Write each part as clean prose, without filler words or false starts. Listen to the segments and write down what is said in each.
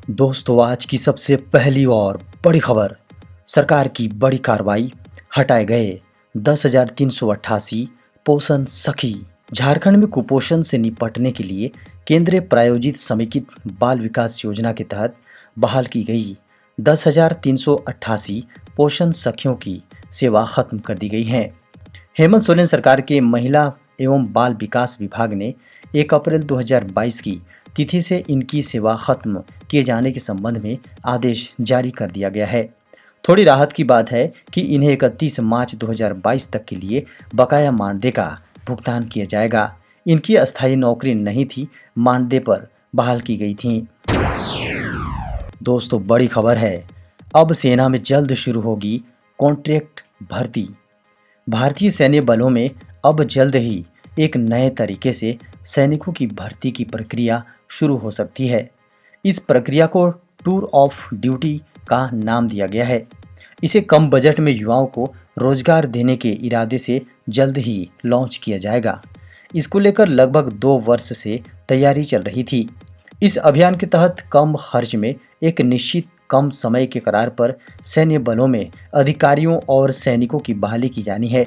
दोस्तों, आज की सबसे पहली और बड़ी खबर। सरकार की बड़ी कार्रवाई, हटाए गए 10,388 पोषण सखी। झारखंड में कुपोषण से निपटने के लिए केंद्र प्रायोजित समेकित बाल विकास योजना के तहत बहाल की गई 10,388 पोषण सखियों की सेवा खत्म कर दी गई है। हेमंत सोरेन सरकार के महिला एवं बाल विकास विभाग ने 1 अप्रैल 2022 की तिथि से इनकी सेवा खत्म किए जाने के संबंध में आदेश जारी कर दिया गया है। थोड़ी राहत की बात है कि इन्हें 31 मार्च 2022 तक के लिए बकाया मानदेय का भुगतान किया जाएगा। इनकी अस्थायी नौकरी नहीं थी, मानदेय पर बहाल की गई थी। दोस्तों, बड़ी खबर है, अब सेना में जल्द शुरू होगी कॉन्ट्रैक्ट भर्ती। भारतीय सैन्य बलों में अब जल्द ही एक नए तरीके से सैनिकों की भर्ती की प्रक्रिया शुरू हो सकती है। इस प्रक्रिया को टूर ऑफ ड्यूटी का नाम दिया गया है। इसे कम बजट में युवाओं को रोजगार देने के इरादे से जल्द ही लॉन्च किया जाएगा। इसको लेकर लगभग 2 वर्ष से तैयारी चल रही थी। इस अभियान के तहत कम खर्च में एक निश्चित कम समय के करार पर सैन्य बलों में अधिकारियों और सैनिकों की बहाली की जानी है।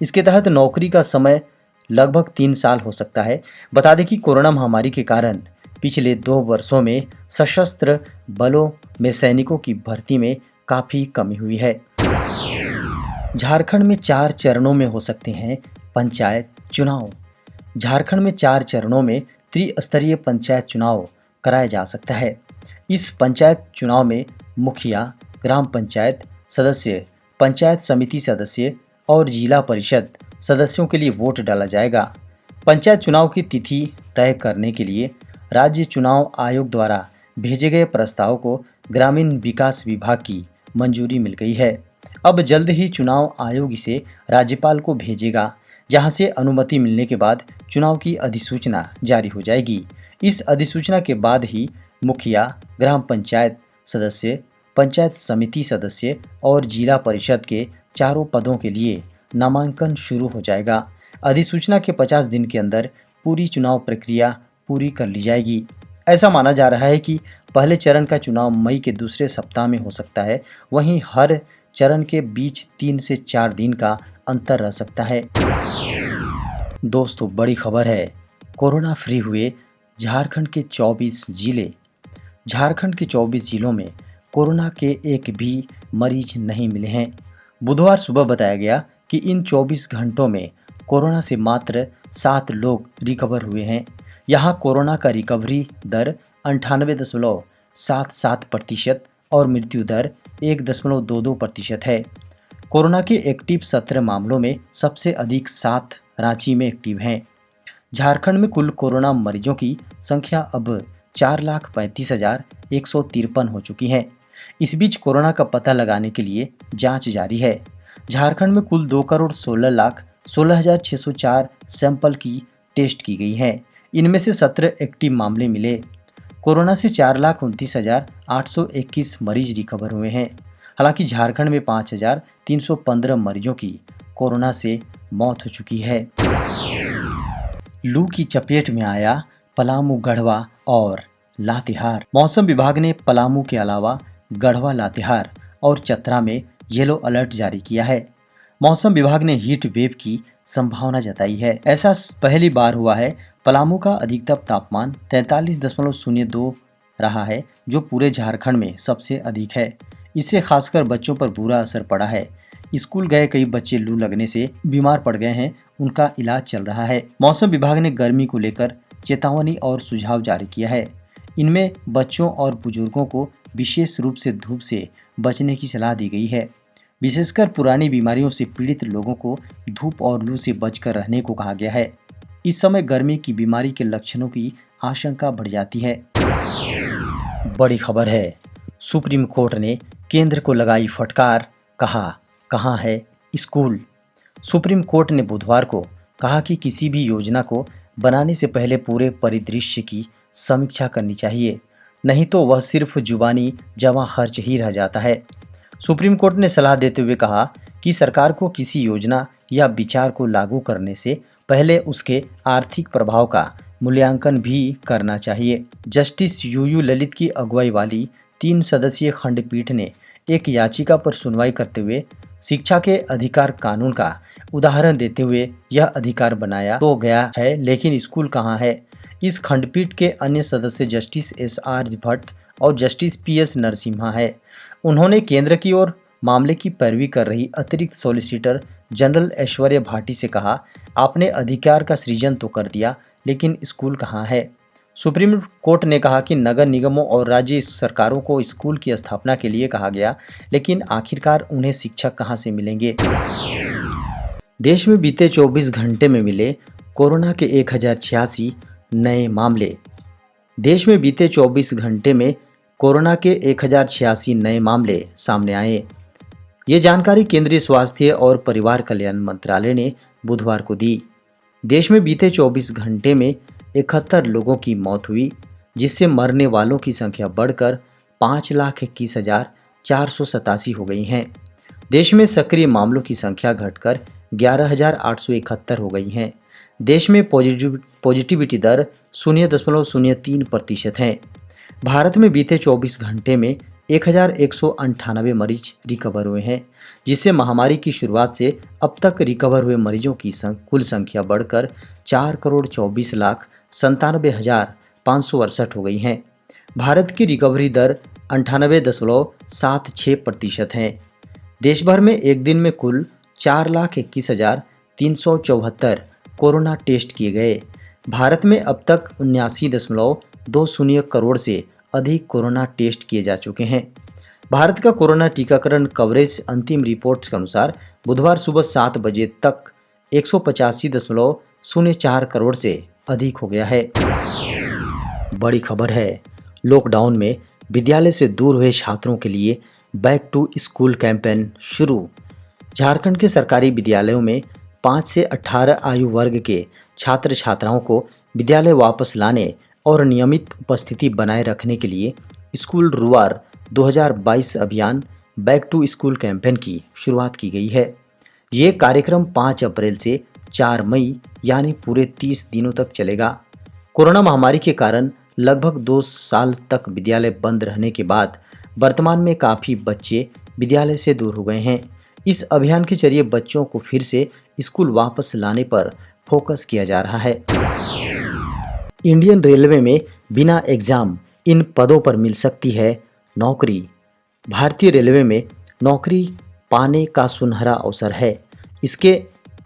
इसके तहत नौकरी का समय लगभग 3 साल हो सकता है। बता दें कि कोरोना महामारी के कारण पिछले 2 वर्षों में सशस्त्र बलों में सैनिकों की भर्ती में काफ़ी कमी हुई है। झारखंड में 4 चरणों में हो सकते हैं पंचायत चुनाव। झारखंड में 4 चरणों में त्रिस्तरीय पंचायत चुनाव कराया जा सकता है। इस पंचायत चुनाव में मुखिया, ग्राम पंचायत सदस्य, पंचायत समिति सदस्य और जिला परिषद सदस्यों के लिए वोट डाला जाएगा। पंचायत चुनाव की तिथि तय करने के लिए राज्य चुनाव आयोग द्वारा भेजे गए प्रस्ताव को ग्रामीण विकास विभाग की मंजूरी मिल गई है। अब जल्द ही चुनाव आयोग इसे राज्यपाल को भेजेगा, जहां से अनुमति मिलने के बाद चुनाव की अधिसूचना जारी हो जाएगी। इस अधिसूचना के बाद ही मुखिया, ग्राम पंचायत सदस्य, पंचायत समिति सदस्य और जिला परिषद के 4 पदों के लिए नामांकन शुरू हो जाएगा। अधिसूचना के 50 दिन के अंदर पूरी चुनाव प्रक्रिया पूरी कर ली जाएगी। ऐसा माना जा रहा है कि पहले चरण का चुनाव मई के दूसरे सप्ताह में हो सकता है, वहीं हर चरण के बीच 3 से 4 दिन का अंतर रह सकता है। दोस्तों, बड़ी खबर है, कोरोना फ्री हुए झारखंड के 24 जिले। झारखंड के 24 जिलों में कोरोना के एक भी मरीज नहीं मिले हैं। बुधवार सुबह बताया गया कि इन 24 घंटों में कोरोना से मात्र 7 लोग रिकवर हुए हैं। यहाँ कोरोना का रिकवरी दर 98.77% और मृत्यु दर 1.22% है। कोरोना के एक्टिव 17 मामलों में सबसे अधिक 7 रांची में एक्टिव हैं। झारखंड में कुल कोरोना मरीजों की संख्या अब 4,35,153 हो चुकी है। इस बीच कोरोना का पता लगाने के लिए जांच जारी है। झारखंड में कुल 2,16,16,604 सैंपल की टेस्ट की गई हैं। इनमें से 17 एक्टिव मामले मिले। कोरोना से 4,29,821 मरीज रिकवर हुए हैं। हालांकि झारखंड में 5,315 मरीजों की कोरोना से मौत हो चुकी है। लू की चपेट में आया पलामू, गढ़वा और लातेहार। मौसम विभाग ने पलामू के अलावा गढ़वा, लातेहार और चतरा में येलो अलर्ट जारी किया है। मौसम विभाग ने हीट वेव की संभावना जताई है। ऐसा पहली बार हुआ है। पलामू का अधिकतम तापमान 43.02 रहा है, जो पूरे झारखंड में सबसे अधिक है। इससे खासकर बच्चों पर बुरा असर पड़ा है। स्कूल गए कई बच्चे लू लगने से बीमार पड़ गए हैं, उनका इलाज चल रहा है। मौसम विभाग ने गर्मी को लेकर चेतावनी और सुझाव जारी किया है। इनमें बच्चों और बुजुर्गों को विशेष रूप से धूप से बचने की सलाह दी गई है। विशेषकर पुरानी बीमारियों से पीड़ित लोगों को धूप और लू से बचकर रहने को कहा गया है। इस समय गर्मी की बीमारी के लक्षणों की आशंका बढ़ जाती है। बड़ी खबर है, सुप्रीम कोर्ट ने केंद्र को लगाई फटकार, कहा कहां है स्कूल। सुप्रीम कोर्ट ने बुधवार को कहा कि किसी भी योजना को बनाने से पहले पूरे परिदृश्य की समीक्षा करनी चाहिए, नहीं तो वह सिर्फ जुबानी जमा खर्च ही रह जाता है। सुप्रीम कोर्ट ने सलाह देते हुए कहा कि सरकार को किसी योजना या विचार को लागू करने से पहले उसके आर्थिक प्रभाव का मूल्यांकन भी करना चाहिए। जस्टिस यूयू ललित की अगुवाई वाली 3 सदस्यीय खंडपीठ ने एक याचिका पर सुनवाई करते हुए शिक्षा के अधिकार कानून का उदाहरण देते हुए यह अधिकार बनाया तो गया है, लेकिन स्कूल कहाँ है। इस खंडपीठ के अन्य सदस्य जस्टिस SR भट्ट और जस्टिस PS नरसिम्हा है। उन्होंने केंद्र की ओर मामले की पैरवी कर रही अतिरिक्त सॉलिसिटर जनरल ऐश्वर्या भाटी से कहा, आपने अधिकार का सृजन तो कर दिया, लेकिन स्कूल कहाँ है। सुप्रीम कोर्ट ने कहा कि नगर निगमों और राज्य सरकारों को स्कूल की स्थापना के लिए कहा गया, लेकिन आखिरकार उन्हें शिक्षक कहाँ से मिलेंगे। देश में बीते 24 घंटे में मिले कोरोना के 1086 नए मामले। देश में बीते 24 घंटे में कोरोना के 1086 नए मामले सामने आए। ये जानकारी केंद्रीय स्वास्थ्य और परिवार कल्याण मंत्रालय ने बुधवार को दी। देश में बीते 24 घंटे में 71 लोगों की मौत हुई, जिससे मरने वालों की संख्या बढ़कर 5,21,487 हो गई हैं। देश में सक्रिय मामलों की संख्या घटकर 11,871 हो गई हैं। देश में पॉजिटिविटी दर 0.03% है। भारत में बीते 24 घंटे में 1,198 मरीज रिकवर हुए हैं, जिससे महामारी की शुरुआत से अब तक रिकवर हुए मरीजों की कुल संख्या बढ़कर 4,24,97,568 हो गई है। भारत की रिकवरी दर 98.76% है। देश भर में एक दिन में कुल 4,21,374 कोरोना टेस्ट किए गए। भारत में अब तक 79.20 करोड़ से अधिक कोरोना टेस्ट किए जा चुके हैं। भारत का कोरोना टीकाकरण कवरेज अंतिम रिपोर्ट्स के अनुसार बुधवार सुबह 7 बजे तक 185.04 करोड़ से अधिक हो गया है। बड़ी खबर है, लॉकडाउन में विद्यालय से दूर हुए छात्रों के लिए बैक टू स्कूल कैंपेन शुरू। झारखंड के सरकारी विद्यालयों में 5 से 18 आयु वर्ग के छात्र छात्राओं को विद्यालय वापस लाने और नियमित उपस्थिति बनाए रखने के लिए स्कूल रुआर 2022 अभियान बैक टू स्कूल कैंपेन की शुरुआत की गई है। ये कार्यक्रम 5 अप्रैल से 4 मई यानी पूरे 30 दिनों तक चलेगा। कोरोना महामारी के कारण लगभग 2 साल तक विद्यालय बंद रहने के बाद वर्तमान में काफ़ी बच्चे विद्यालय से दूर हो गए हैं। इस अभियान के जरिए बच्चों को फिर से स्कूल वापस लाने पर फोकस किया जा रहा है। इंडियन रेलवे में बिना एग्जाम इन पदों पर मिल सकती है नौकरी। भारतीय रेलवे में नौकरी पाने का सुनहरा अवसर है। इसके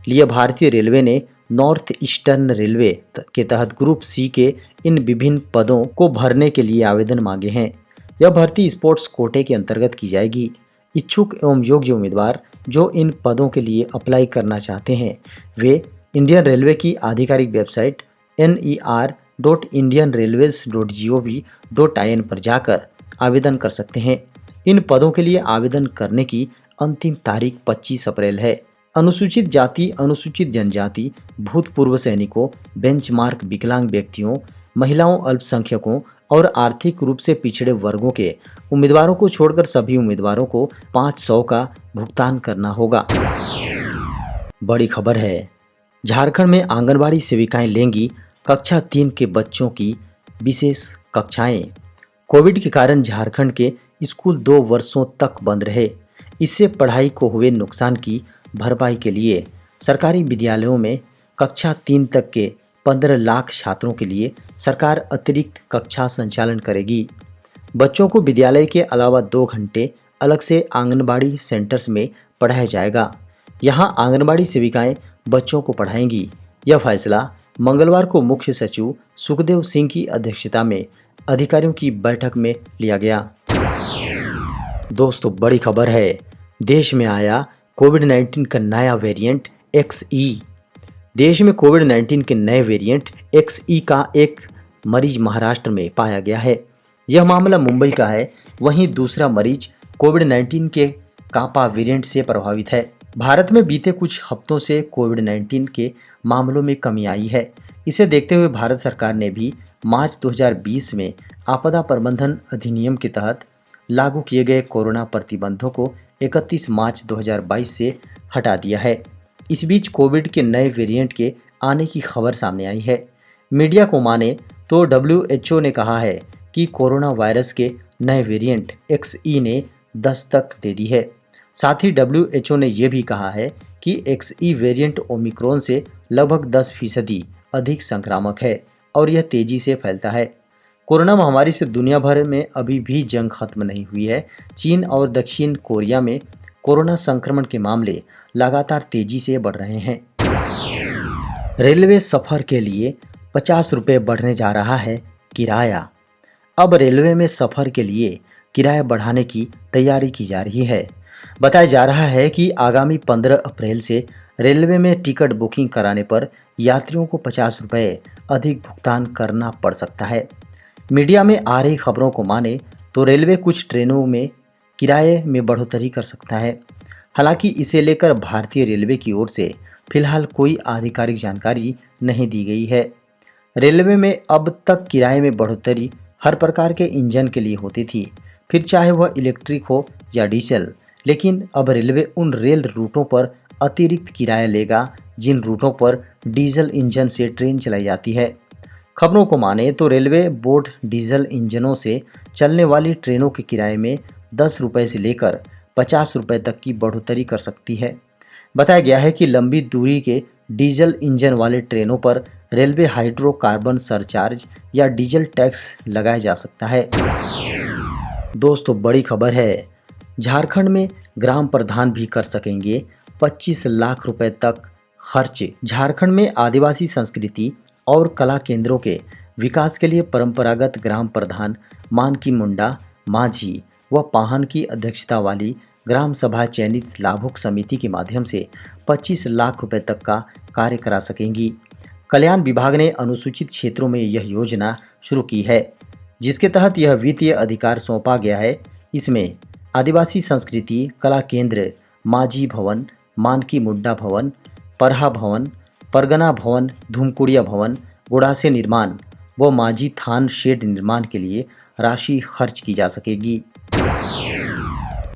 लिए भारतीय रेलवे ने नॉर्थ ईस्टर्न रेलवे के तहत ग्रुप C के इन विभिन्न पदों को भरने के लिए आवेदन मांगे हैं। यह भर्ती स्पोर्ट्स कोटे के अंतर्गत की जाएगी। इच्छुक एवं योग्य उम्मीदवार जो इन पदों के लिए अप्लाई करना चाहते हैं, वे इंडियन रेलवे की आधिकारिक वेबसाइट ner.indianrailways.gov.in पर जाकर आवेदन कर सकते हैं। इन पदों के लिए आवेदन करने की अंतिम तारीख 25 अप्रैल है। अनुसूचित जाति, अनुसूचित जनजाति, भूतपूर्व सैनिकों, बेंचमार्क विकलांग व्यक्तियों, महिलाओं, अल्पसंख्यकों और आर्थिक रूप से पिछड़े वर्गों के उम्मीदवारों को छोड़कर सभी उम्मीदवारों को 500 का भुगतान करना होगा। बड़ी खबर है, झारखंड में आंगनबाड़ी सेविकाएं लेंगी कक्षा 3 के बच्चों की विशेष कक्षाएं। कोविड के कारण झारखंड के स्कूल 2 वर्षों तक बंद रहे। इससे पढ़ाई को हुए नुकसान की भरपाई के लिए सरकारी विद्यालयों में कक्षा 3 तक के 15 लाख छात्रों के लिए सरकार अतिरिक्त कक्षा संचालन करेगी। बच्चों को विद्यालय के अलावा 2 घंटे अलग से आंगनबाड़ी सेंटर्स में पढ़ाया जाएगा। यहाँ आंगनबाड़ी सेविकाएं बच्चों को पढ़ाएंगी। यह फैसला मंगलवार को मुख्य सचिव सुखदेव सिंह की अध्यक्षता में अधिकारियों की बैठक में लिया गया। दोस्तों, बड़ी खबर है, देश में आया कोविड-19 का नया वेरिएंट XE। देश में कोविड-19 के नए वेरिएंट XE का एक मरीज महाराष्ट्र में पाया गया है। यह मामला मुंबई का है। वहीं दूसरा मरीज कोविड-19 के कापा वेरिएंट से प्रभावित है। भारत में बीते कुछ हफ्तों से कोविड-19 के मामलों में कमी आई है। इसे देखते हुए भारत सरकार ने भी मार्च 2020 में आपदा प्रबंधन अधिनियम के तहत लागू किए गए कोरोना प्रतिबंधों को 31 मार्च 2022 से हटा दिया है। इस बीच कोविड के नए वेरिएंट के आने की खबर सामने आई है। मीडिया को माने तो WHO ने कहा है कि कोरोना वायरस के नए वेरिएंट XE ने दस्तक दे दी है। साथ ही WHO ने यह भी कहा है कि XE वेरिएंट ओमिक्रॉन से लगभग 10% अधिक संक्रामक है और यह तेजी से फैलता है। कोरोना महामारी से दुनिया भर में अभी भी जंग खत्म नहीं हुई है। चीन और दक्षिण कोरिया में कोरोना संक्रमण के मामले लगातार तेजी से बढ़ रहे हैं। रेलवे सफर के लिए 50 रुपये बढ़ने जा रहा है किराया। अब रेलवे में सफर के लिए किराया बढ़ाने की तैयारी की जा रही है। बताया जा रहा है कि आगामी 15 अप्रैल से रेलवे में टिकट बुकिंग कराने पर यात्रियों को 50 रुपये अधिक भुगतान करना पड़ सकता है। मीडिया में आ रही खबरों को माने तो रेलवे कुछ ट्रेनों में किराए में बढ़ोतरी कर सकता है। हालांकि इसे लेकर भारतीय रेलवे की ओर से फिलहाल कोई आधिकारिक जानकारी नहीं दी गई है। रेलवे में अब तक किराए में बढ़ोतरी हर प्रकार के इंजन के लिए होती थी, फिर चाहे वह इलेक्ट्रिक हो या डीजल। लेकिन अब रेलवे उन रेल रूटों पर अतिरिक्त किराया लेगा जिन रूटों पर डीजल इंजन से ट्रेन चलाई जाती है। खबरों को माने तो रेलवे बोर्ड डीजल इंजनों से चलने वाली ट्रेनों के किराए में 10 रुपये से लेकर 50 रुपये तक की बढ़ोतरी कर सकती है। बताया गया है कि लंबी दूरी के डीजल इंजन वाले ट्रेनों पर रेलवे हाइड्रोकार्बन सरचार्ज या डीजल टैक्स लगाया जा सकता है। दोस्तों, बड़ी खबर है, झारखंड में ग्राम प्रधान भी कर सकेंगे 25 लाख रुपए तक खर्च। झारखंड में आदिवासी संस्कृति और कला केंद्रों के विकास के लिए परंपरागत ग्राम प्रधान मानकी मुंडा, माझी व पाहन की अध्यक्षता वाली ग्राम सभा चयनित लाभुक समिति के माध्यम से 25 लाख रुपए तक का कार्य करा सकेंगी। कल्याण विभाग ने अनुसूचित क्षेत्रों में यह योजना शुरू की है, जिसके तहत यह वित्तीय अधिकार सौंपा गया है। इसमें आदिवासी संस्कृति कला केंद्र, माझी भवन, मानकी मुड्डा भवन, परहा भवन, परगना भवन, धूमकुड़िया भवन, गुड़ासे निर्माण व माझी थान शेड निर्माण के लिए राशि खर्च की जा सकेगी।